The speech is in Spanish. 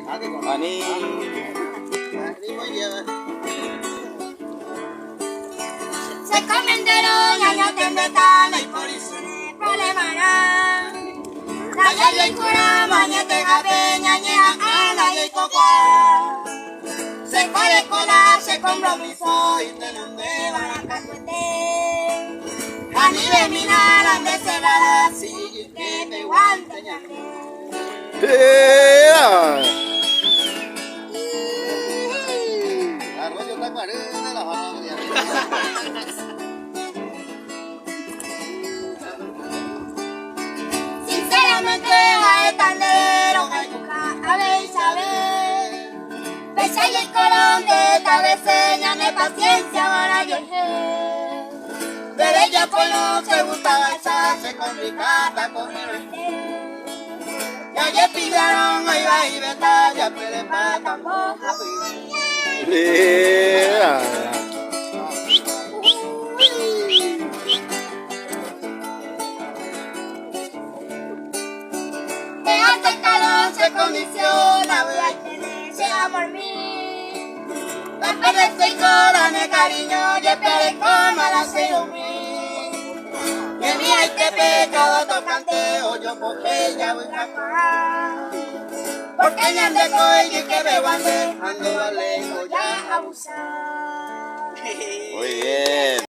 Ani. Se comendaron años de metal y por eso no problema nada. Naya y cura, mañete gabeña, ñea, naya y coca. Se corre cola, se compromiso y te no me van a cacuete. A nivel minar, ande cerrada, sí, que te guante, Arroyo tacuarina, la familia. Sinceramente, a el tandero, a buscar, a ver, saber. Pesa y el colón de esta vez señale paciencia, para yo de ella pues no se gusta alzarse con ricata, con el y ayer pillaron, ahí va y batalla, pero le matan boja. Que hace el calor se condiciona, voy a tenerse amor mío. La perderse y corone cariño, y esperé como a la que mira y que pecado tocante, o yo porque ya voy a pagar. Porque ya ande coy y que me ande, ando lejos ya a abusar. Muy bien.